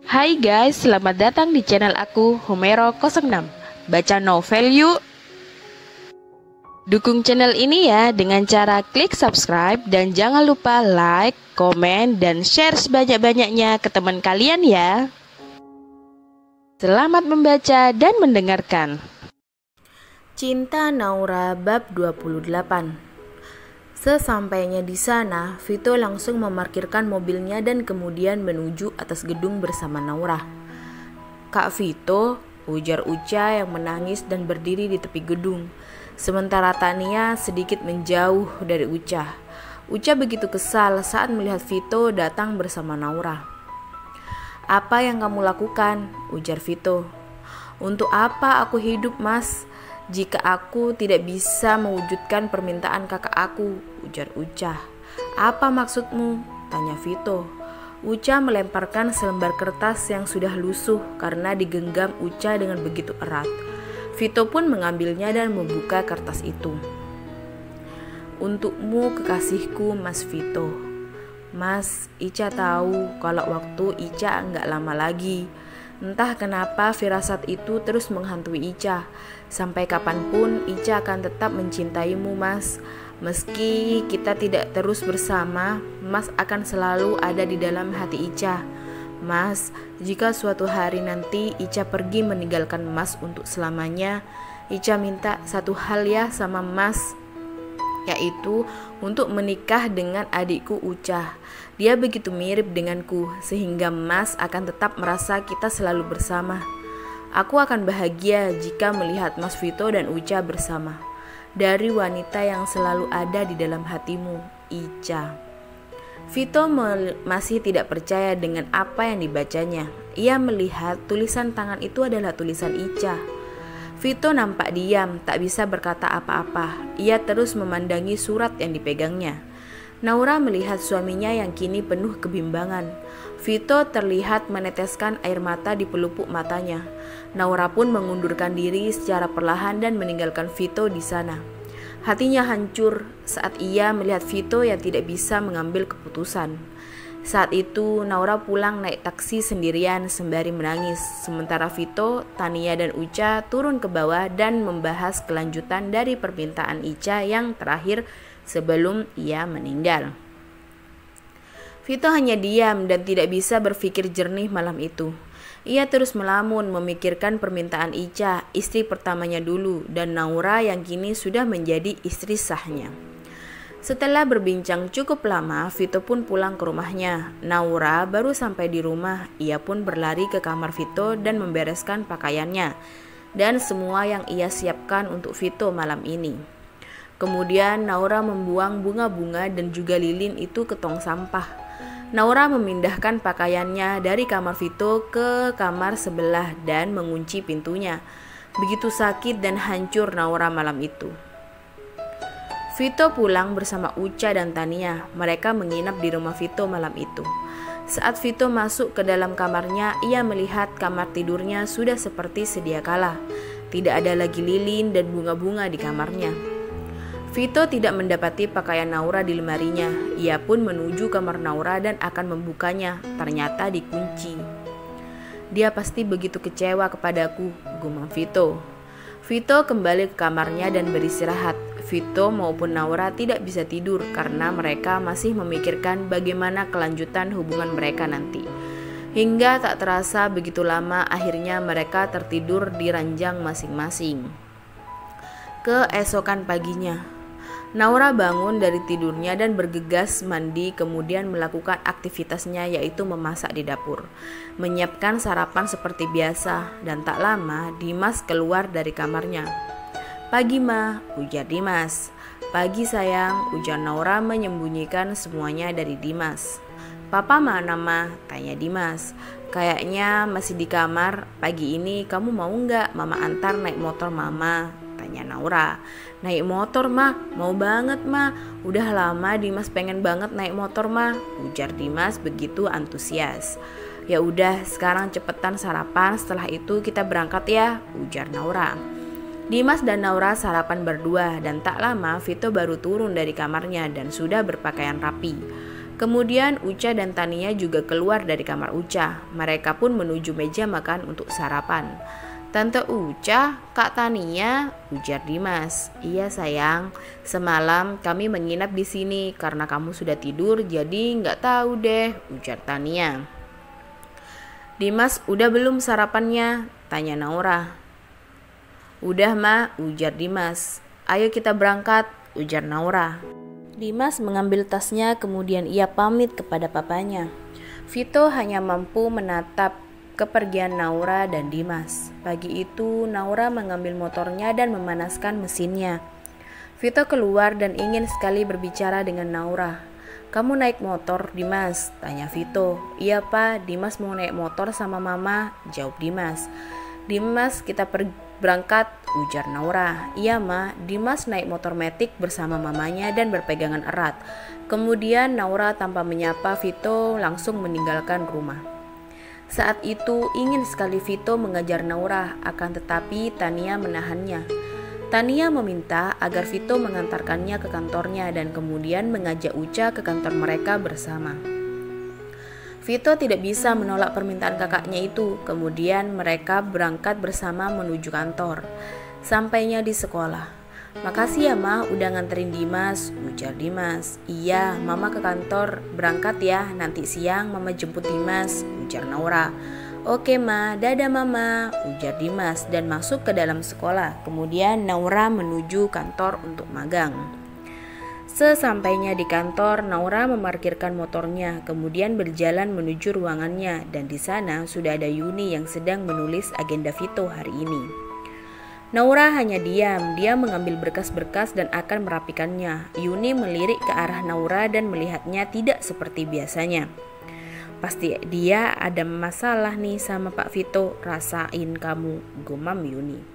Hai guys, selamat datang di channel aku, Homero06. Baca novel yuk! Dukung channel ini ya dengan cara klik subscribe dan jangan lupa like, komen, dan share sebanyak-banyaknya ke teman kalian ya. Selamat membaca dan mendengarkan. Cinta Naura bab 28. Sesampainya di sana, Vito langsung memarkirkan mobilnya dan kemudian menuju atas gedung bersama Naura. "Kak Vito," ujar Uca yang menangis dan berdiri di tepi gedung. Sementara Tania sedikit menjauh dari Uca. Uca begitu kesal saat melihat Vito datang bersama Naura. "Apa yang kamu lakukan?" ujar Vito. "Untuk apa aku hidup, Mas? Jika aku tidak bisa mewujudkan permintaan kakak aku," ujar Uca. "Apa maksudmu?" tanya Vito. Uca melemparkan selembar kertas yang sudah lusuh karena digenggam Uca dengan begitu erat. Vito pun mengambilnya dan membuka kertas itu. "Untukmu kekasihku, Mas Vito. Mas, Ica tahu kalau waktu Ica nggak lama lagi. Entah kenapa firasat itu terus menghantui Ica. Sampai kapanpun Ica akan tetap mencintaimu, Mas. Meski kita tidak terus bersama, Mas akan selalu ada di dalam hati Ica. Mas, jika suatu hari nanti Ica pergi meninggalkan Mas untuk selamanya, Ica minta satu hal ya sama Mas, yaitu untuk menikah dengan adikku Uca. Dia begitu mirip denganku sehingga Mas akan tetap merasa kita selalu bersama. Aku akan bahagia jika melihat Mas Vito dan Uca bersama. Dari wanita yang selalu ada di dalam hatimu, Ica." Vito masih tidak percaya dengan apa yang dibacanya. Ia melihat tulisan tangan itu adalah tulisan Ica. Vito nampak diam, tak bisa berkata apa-apa. Ia terus memandangi surat yang dipegangnya. Naura melihat suaminya yang kini penuh kebimbangan. Vito terlihat meneteskan air mata di pelupuk matanya. Naura pun mengundurkan diri secara perlahan dan meninggalkan Vito di sana. Hatinya hancur saat ia melihat Vito yang tidak bisa mengambil keputusan. Saat itu Naura pulang naik taksi sendirian sembari menangis. Sementara Vito, Tania dan Uca turun ke bawah dan membahas kelanjutan dari permintaan Ica yang terakhir sebelum ia meninggal. Vito hanya diam dan tidak bisa berpikir jernih malam itu. Ia terus melamun memikirkan permintaan Ica, istri pertamanya dulu, dan Naura yang kini sudah menjadi istri sahnya. Setelah berbincang cukup lama, Vito pun pulang ke rumahnya. Naura baru sampai di rumah, ia pun berlari ke kamar Vito dan membereskan pakaiannya dan semua yang ia siapkan untuk Vito malam ini. Kemudian Naura membuang bunga-bunga dan juga lilin itu ke tong sampah. Naura memindahkan pakaiannya dari kamar Vito ke kamar sebelah dan mengunci pintunya. Begitu sakit dan hancur Naura malam itu. Vito pulang bersama Uca dan Tania. Mereka menginap di rumah Vito malam itu. Saat Vito masuk ke dalam kamarnya, ia melihat kamar tidurnya sudah seperti sedia kala. Tidak ada lagi lilin dan bunga-bunga di kamarnya. Vito tidak mendapati pakaian Naura di lemarinya. Ia pun menuju kamar Naura dan akan membukanya. Ternyata dikunci. "Dia pasti begitu kecewa kepadaku," gumam Vito. Vito kembali ke kamarnya dan beristirahat. Vito maupun Naura tidak bisa tidur karena mereka masih memikirkan bagaimana kelanjutan hubungan mereka nanti. Hingga tak terasa begitu lama akhirnya mereka tertidur di ranjang masing-masing. Keesokan paginya, Naura bangun dari tidurnya dan bergegas mandi, kemudian melakukan aktivitasnya yaitu memasak di dapur, menyiapkan sarapan seperti biasa, dan tak lama Dimas keluar dari kamarnya. "Pagi Ma," ujar Dimas. "Pagi sayang," ujar Naura menyembunyikan semuanya dari Dimas. "Papa mana Ma?" tanya Dimas. "Kayaknya masih di kamar. Pagi ini kamu mau nggak Mama antar naik motor Mama?" tanya Naura. "Naik motor Ma, mau banget Ma. Udah lama Dimas pengen banget naik motor Ma," ujar Dimas begitu antusias. "Ya udah, sekarang cepetan sarapan, setelah itu kita berangkat ya," ujar Naura. Dimas dan Naura sarapan berdua dan tak lama Vito baru turun dari kamarnya dan sudah berpakaian rapi. Kemudian Uca dan Tania juga keluar dari kamar Uca. Mereka pun menuju meja makan untuk sarapan. "Tante Uca, Kak Tania," ujar Dimas. "Iya sayang, semalam kami menginap di sini karena kamu sudah tidur jadi nggak tahu deh," ujar Tania. "Dimas, udah belum sarapannya?" tanya Naura. "Udah Ma," ujar Dimas. "Ayo kita berangkat," ujar Naura. Dimas mengambil tasnya kemudian ia pamit kepada papanya. Vito hanya mampu menatap kepergian Naura dan Dimas. Pagi itu Naura mengambil motornya dan memanaskan mesinnya. Vito keluar dan ingin sekali berbicara dengan Naura. "Kamu naik motor, Dimas?" tanya Vito. "Iya Pak, Dimas mau naik motor sama Mama," jawab Dimas. "Dimas, kita berangkat," ujar Naura. "Iya Ma," Dimas naik motor metik bersama mamanya dan berpegangan erat. Kemudian Naura tanpa menyapa Vito langsung meninggalkan rumah. Saat itu ingin sekali Vito mengejar Naura, akan tetapi Tania menahannya. Tania meminta agar Vito mengantarkannya ke kantornya dan kemudian mengajak Uca ke kantor mereka bersama. Vito tidak bisa menolak permintaan kakaknya itu. Kemudian mereka berangkat bersama menuju kantor. Sampainya di sekolah. "Makasih ya Ma udah nganterin Dimas," ujar Dimas. "Iya, Mama ke kantor berangkat ya, nanti siang Mama jemput Dimas," ujar Naura. "Oke Ma, dadah Mama," ujar Dimas dan masuk ke dalam sekolah. Kemudian Naura menuju kantor untuk magang. Sesampainya di kantor, Naura memarkirkan motornya, kemudian berjalan menuju ruangannya, dan di sana sudah ada Yuni yang sedang menulis agenda Vito hari ini. Naura hanya diam, dia mengambil berkas-berkas dan akan merapikannya. Yuni melirik ke arah Naura dan melihatnya tidak seperti biasanya. "Pasti dia ada masalah nih sama Pak Vito, rasain kamu," gumam Yuni.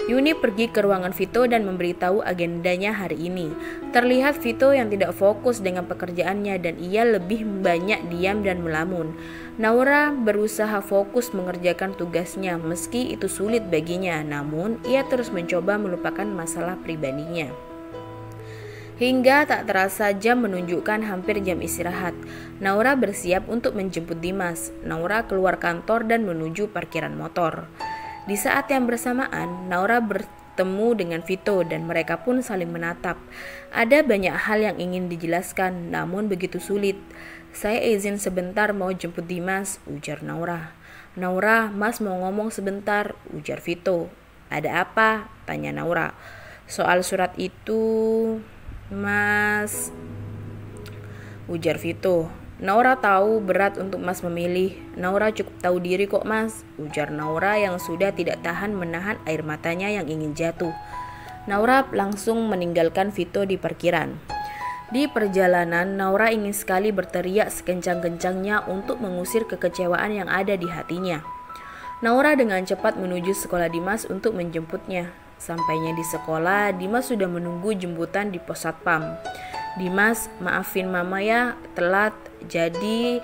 Yuni pergi ke ruangan Vito dan memberitahu agendanya hari ini. Terlihat Vito yang tidak fokus dengan pekerjaannya dan ia lebih banyak diam dan melamun. Naura berusaha fokus mengerjakan tugasnya meski itu sulit baginya, namun ia terus mencoba melupakan masalah pribadinya. Hingga tak terasa jam menunjukkan hampir jam istirahat. Naura bersiap untuk menjemput Dimas. Naura keluar kantor dan menuju parkiran motor. Di saat yang bersamaan, Naura bertemu dengan Vito dan mereka pun saling menatap. Ada banyak hal yang ingin dijelaskan, namun begitu sulit. "Saya izin sebentar mau jemput Dimas," ujar Naura. "Naura, Mas mau ngomong sebentar," ujar Vito. "Ada apa?" tanya Naura. "Soal surat itu, Mas," ujar Vito. "Naura tahu berat untuk Mas memilih. Naura cukup tahu diri kok Mas," ujar Naura yang sudah tidak tahan menahan air matanya yang ingin jatuh. Naura langsung meninggalkan Vito di parkiran. Di perjalanan, Naura ingin sekali berteriak sekencang-kencangnya untuk mengusir kekecewaan yang ada di hatinya. Naura dengan cepat menuju sekolah Dimas untuk menjemputnya. Sampainya di sekolah, Dimas sudah menunggu jemputan di pos satpam. "Dimas, maafin Mama ya, telat. Jadi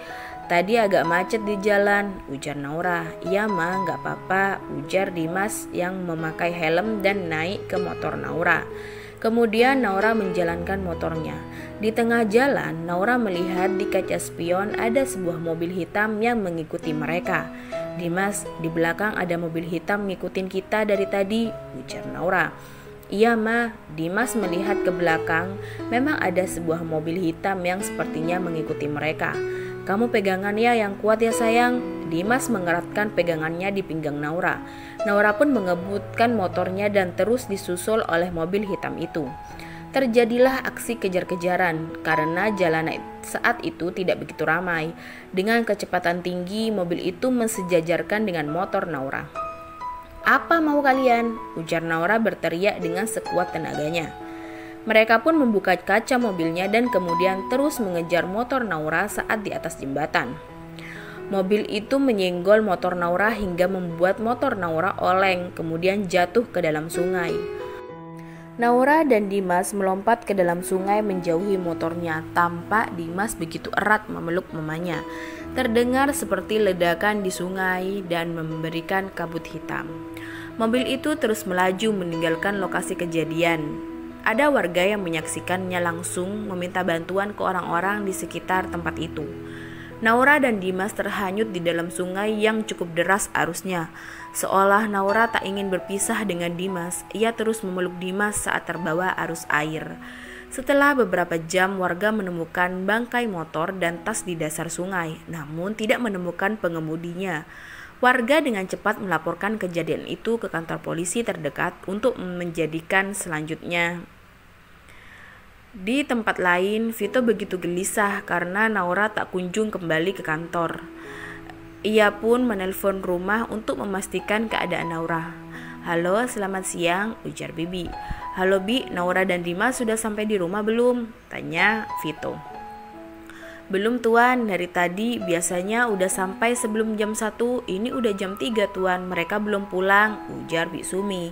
tadi agak macet di jalan," ujar Naura. "Iya Ma, gak apa-apa," ujar Dimas yang memakai helm dan naik ke motor Naura. Kemudian Naura menjalankan motornya. Di tengah jalan, Naura melihat di kaca spion ada sebuah mobil hitam yang mengikuti mereka. "Dimas, di belakang ada mobil hitam ngikutin kita dari tadi," ujar Naura. "Iya Ma," Dimas melihat ke belakang. Memang ada sebuah mobil hitam yang sepertinya mengikuti mereka. "Kamu pegangan ya yang kuat ya sayang." Dimas mengeratkan pegangannya di pinggang Naura. Naura pun mengebutkan motornya dan terus disusul oleh mobil hitam itu. Terjadilah aksi kejar-kejaran karena jalanan saat itu tidak begitu ramai. Dengan kecepatan tinggi, mobil itu mensejajarkan dengan motor Naura. "Apa mau kalian?" ujar Naura berteriak dengan sekuat tenaganya. Mereka pun membuka kaca mobilnya dan kemudian terus mengejar motor Naura saat di atas jembatan. Mobil itu menyenggol motor Naura hingga membuat motor Naura oleng, kemudian jatuh ke dalam sungai. Naura dan Dimas melompat ke dalam sungai menjauhi motornya. Tampak Dimas begitu erat memeluk mamanya. Terdengar seperti ledakan di sungai dan memberikan kabut hitam. Mobil itu terus melaju meninggalkan lokasi kejadian. Ada warga yang menyaksikannya langsung meminta bantuan ke orang-orang di sekitar tempat itu. Naura dan Dimas terhanyut di dalam sungai yang cukup deras arusnya. Seolah Naura tak ingin berpisah dengan Dimas, ia terus memeluk Dimas saat terbawa arus air. Setelah beberapa jam, warga menemukan bangkai motor dan tas di dasar sungai, namun tidak menemukan pengemudinya. Warga dengan cepat melaporkan kejadian itu ke kantor polisi terdekat untuk menjadikan selanjutnya. Di tempat lain, Vito begitu gelisah karena Naura tak kunjung kembali ke kantor. Ia pun menelpon rumah untuk memastikan keadaan Naura. "Halo, selamat siang," ujar Bibi. "Halo Bi, Naura dan Dimas sudah sampai di rumah belum?" tanya Vito. "Belum Tuan, dari tadi biasanya udah sampai sebelum jam 1, ini udah jam 3 Tuan, mereka belum pulang," ujar Bi Sumi.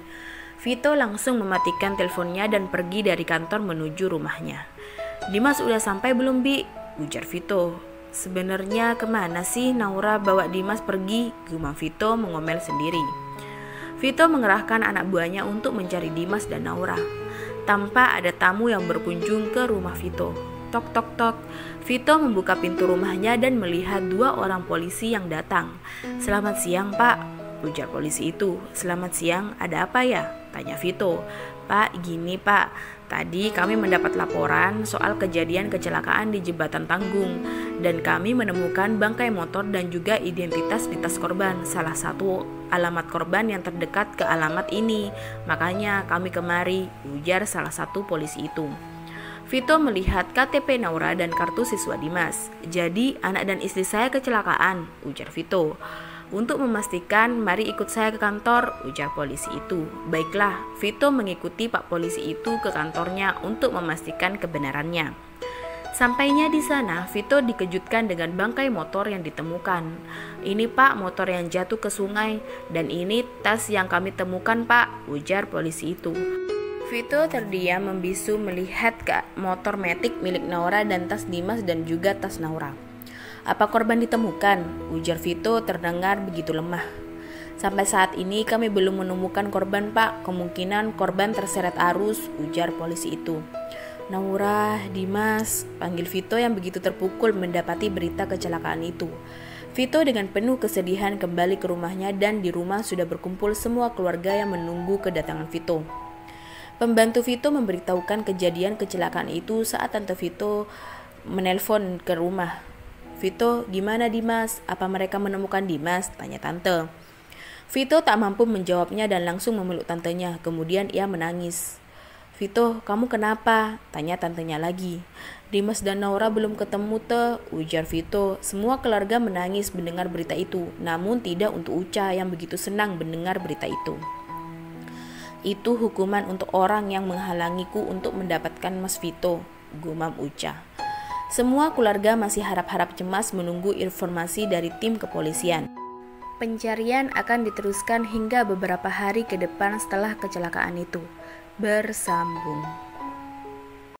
Vito langsung mematikan teleponnya dan pergi dari kantor menuju rumahnya. "Dimas udah sampai belum Bi?" ujar Vito. "Sebenarnya kemana sih Naura bawa Dimas pergi?" gumam Vito mengomel sendiri. Vito mengerahkan anak buahnya untuk mencari Dimas dan Naura. Tanpa ada tamu yang berkunjung ke rumah Vito. Tok tok tok. Vito membuka pintu rumahnya dan melihat 2 orang polisi yang datang. "Selamat siang Pak," ujar polisi itu. "Selamat siang, ada apa ya?" tanya Vito. "Pak, gini Pak, tadi kami mendapat laporan soal kejadian kecelakaan di jembatan Tanggung dan kami menemukan bangkai motor dan juga identitas di tas korban. Salah satu alamat korban yang terdekat ke alamat ini, makanya kami kemari," ujar salah satu polisi itu. Vito melihat KTP Naura dan kartu siswa Dimas. "Jadi anak dan istri saya kecelakaan," ujar Vito. "Untuk memastikan, mari ikut saya ke kantor," ujar polisi itu. Baiklah, Vito mengikuti Pak polisi itu ke kantornya untuk memastikan kebenarannya. Sampainya di sana, Vito dikejutkan dengan bangkai motor yang ditemukan. "Ini Pak, motor yang jatuh ke sungai, dan ini tas yang kami temukan Pak," ujar polisi itu. Vito terdiam membisu melihat ke motor metik milik Naura dan tas Dimas dan juga tas Naura. "Apa korban ditemukan?" ujar Vito terdengar begitu lemah. "Sampai saat ini kami belum menemukan korban Pak, kemungkinan korban terseret arus," ujar polisi itu. "Naura, Dimas," panggil Vito yang begitu terpukul mendapati berita kecelakaan itu. Vito dengan penuh kesedihan kembali ke rumahnya dan di rumah sudah berkumpul semua keluarga yang menunggu kedatangan Vito. Pembantu Vito memberitahukan kejadian kecelakaan itu saat Tante Vito menelpon ke rumah. "Vito, gimana Dimas? Apa mereka menemukan Dimas?" tanya Tante. Vito tak mampu menjawabnya dan langsung memeluk tantenya, kemudian ia menangis. "Vito, kamu kenapa?" tanya tantenya lagi. "Dimas dan Naura belum ketemu ujar Vito. Semua keluarga menangis mendengar berita itu, namun tidak untuk Uca yang begitu senang mendengar berita itu. "Itu hukuman untuk orang yang menghalangiku untuk mendapatkan Mas Vito," gumam Uca. Semua keluarga masih harap-harap cemas menunggu informasi dari tim kepolisian. Pencarian akan diteruskan hingga beberapa hari ke depan setelah kecelakaan itu. Bersambung.